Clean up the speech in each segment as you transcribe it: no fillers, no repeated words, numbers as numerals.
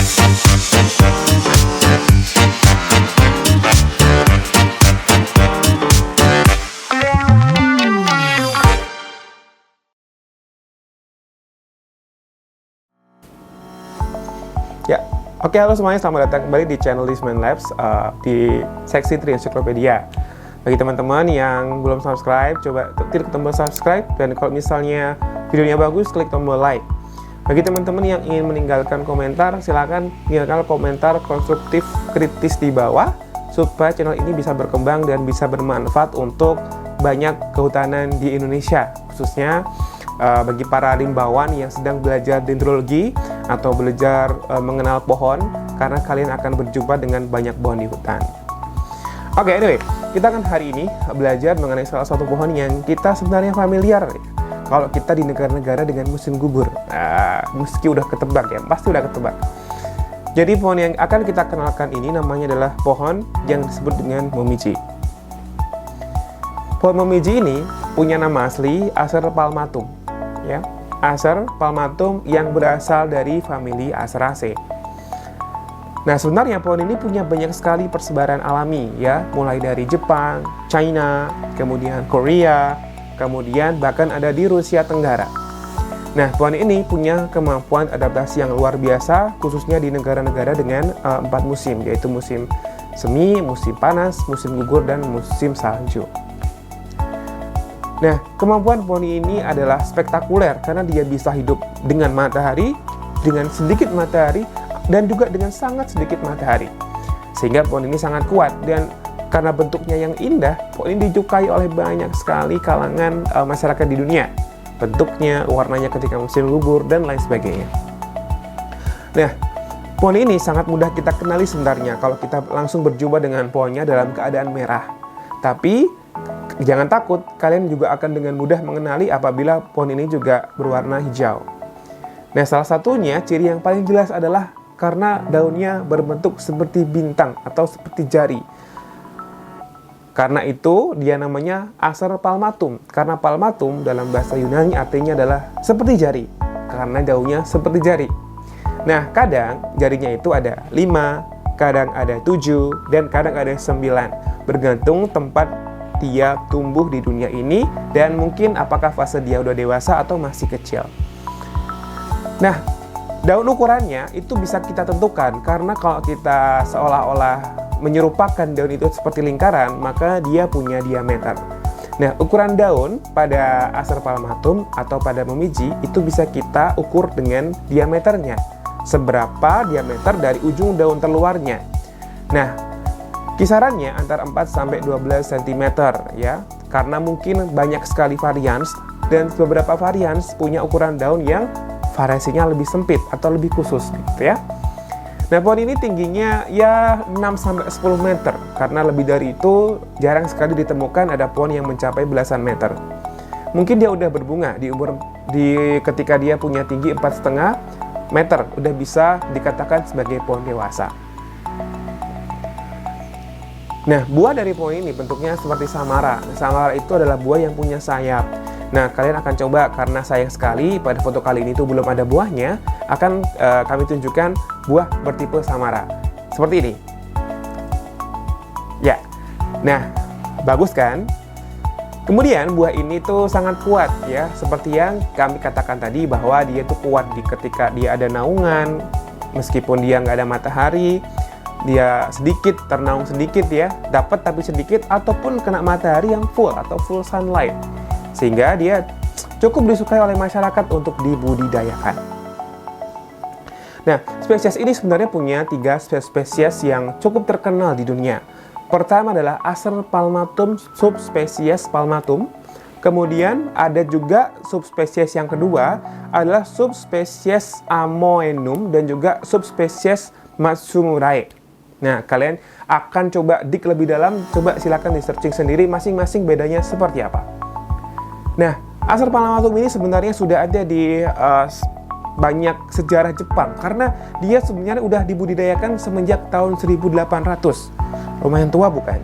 Ya, oke, halo semuanya, selamat datang kembali di channel Lisman Labs di seksi Tri Ensiklopedia. Bagi teman-teman yang belum subscribe, coba klik tombol subscribe, dan kalau misalnya videonya bagus, klik tombol like. Bagi teman-teman yang ingin meninggalkan komentar, silakan tinggalkan komentar konstruktif kritis di bawah supaya channel ini bisa berkembang dan bisa bermanfaat untuk banyak kehutanan di Indonesia, khususnya bagi para rimbawan yang sedang belajar dendrologi atau belajar mengenal pohon, karena kalian akan berjumpa dengan banyak pohon di hutan. Oke, anyway, kita akan hari ini belajar mengenai salah satu pohon yang kita sebenarnya familiar kalau kita di negara-negara dengan musim gugur. Meski udah ketebak ya, pasti udah ketebak. Jadi pohon yang akan kita kenalkan ini namanya adalah pohon yang disebut dengan momiji. Pohon momiji ini punya nama asli Acer palmatum. Ya, Acer palmatum yang berasal dari famili Aceraceae. Nah, sebenarnya pohon ini punya banyak sekali persebaran alami ya, mulai dari Jepang, China, kemudian Korea, kemudian bahkan ada di Rusia Tenggara. Nah, pohon ini punya kemampuan adaptasi yang luar biasa, khususnya di negara-negara dengan 4 musim, yaitu musim semi, musim panas, musim gugur, dan musim salju. Nah, kemampuan pohon ini adalah spektakuler karena dia bisa hidup dengan matahari, dengan sedikit matahari, dan juga dengan sangat sedikit matahari. Sehingga pohon ini sangat kuat, dan karena bentuknya yang indah, pohon ini disukai oleh banyak sekali kalangan masyarakat di dunia. Bentuknya, warnanya ketika musim gugur, dan lain sebagainya. Nah, pohon ini sangat mudah kita kenali sebenarnya kalau kita langsung berjumpa dengan pohonnya dalam keadaan merah. Tapi jangan takut, kalian juga akan dengan mudah mengenali apabila pohon ini juga berwarna hijau. Nah, salah satunya ciri yang paling jelas adalah karena daunnya berbentuk seperti bintang atau seperti jari. Karena itu dia namanya Acer palmatum. Karena palmatum dalam bahasa Yunani artinya adalah seperti jari, karena daunnya seperti jari. Nah, kadang jarinya itu ada 5, kadang ada 7, dan kadang ada 9, bergantung tempat dia tumbuh di dunia ini dan mungkin apakah fase dia udah dewasa atau masih kecil. Nah, daun ukurannya itu bisa kita tentukan, karena kalau kita seolah-olah menyerupakan daun itu seperti lingkaran, maka dia punya diameter. Nah, ukuran daun pada Acer palmatum atau pada momiji itu bisa kita ukur dengan diameternya. Seberapa diameter dari ujung daun terluarnya. Nah, kisarannya antara 4-12 cm ya, karena mungkin banyak sekali varians, dan beberapa varians punya ukuran daun yang variasinya lebih sempit atau lebih khusus gitu ya. Nah, pohon ini tingginya ya 6-10 meter, karena lebih dari itu jarang sekali ditemukan ada pohon yang mencapai belasan meter. Mungkin dia udah berbunga ketika dia punya tinggi 4,5 meter, udah bisa dikatakan sebagai pohon dewasa. Nah, buah dari pohon ini bentuknya seperti samara. Samara itu adalah buah yang punya sayap. Nah, kalian akan coba, karena sayang sekali pada foto kali ini tuh belum ada buahnya, akan kami tunjukkan buah bertipe samara. Seperti ini. Ya. Nah, bagus kan? Kemudian buah ini tuh sangat kuat ya, seperti yang kami katakan tadi bahwa dia tuh kuat ketika dia ada naungan, meskipun dia nggak ada matahari. Dia sedikit, ternaung sedikit ya, dapat tapi sedikit, ataupun kena matahari yang full atau full sunlight, sehingga dia cukup disukai oleh masyarakat untuk dibudidayakan. Nah, spesies ini sebenarnya punya 3 spesies yang cukup terkenal di dunia. Pertama adalah Acer palmatum subspesies palmatum. Kemudian ada juga subspesies yang kedua adalah subspesies Amoenum dan juga subspesies Matsumurae. Nah, kalian akan coba dik lebih dalam, coba silakan di searching sendiri masing-masing bedanya seperti apa. Nah, Acer palmatum ini sebenarnya sudah ada di banyak sejarah Jepang, karena dia sebenarnya udah dibudidayakan semenjak tahun 1800. Lumayan tua bukan?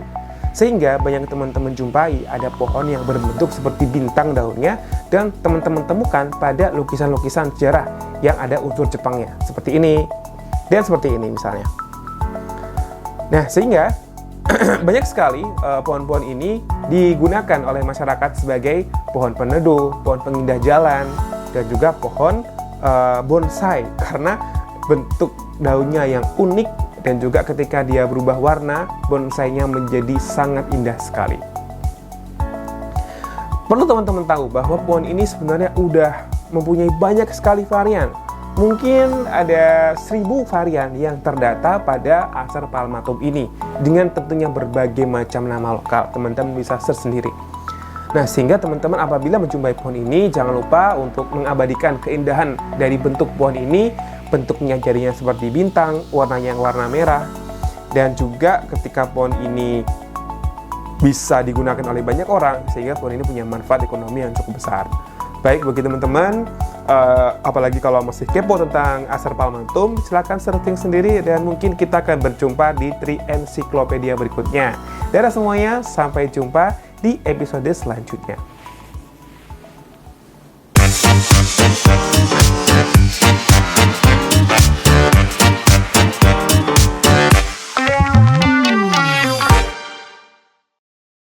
Sehingga banyak teman-teman jumpai ada pohon yang berbentuk seperti bintang daunnya, dan teman-teman temukan pada lukisan-lukisan sejarah yang ada unsur Jepangnya. Seperti ini. Dan seperti ini misalnya. Nah, sehingga banyak sekali pohon-pohon ini digunakan oleh masyarakat sebagai pohon peneduh, pohon pengindah jalan, dan juga pohon bonsai karena bentuk daunnya yang unik dan juga ketika dia berubah warna, bonsainya menjadi sangat indah sekali. Perlu teman-teman tahu bahwa pohon ini sebenarnya udah mempunyai banyak sekali varian. Mungkin ada 1000 varian yang terdata pada Acer palmatum ini dengan tentunya berbagai macam nama lokal. Teman-teman bisa search sendiri. Nah, sehingga teman-teman apabila menjumpai pohon ini, jangan lupa untuk mengabadikan keindahan dari bentuk pohon ini. Bentuknya jadinya seperti bintang, warnanya yang warna merah, dan juga ketika pohon ini bisa digunakan oleh banyak orang, sehingga pohon ini punya manfaat ekonomi yang cukup besar. Baik, bagi teman-teman, apalagi kalau masih kepo tentang Acer palmatum, silahkan searching sendiri dan mungkin kita akan berjumpa di Tri Ensiklopedia berikutnya. Dadah semuanya, sampai jumpa di episode selanjutnya.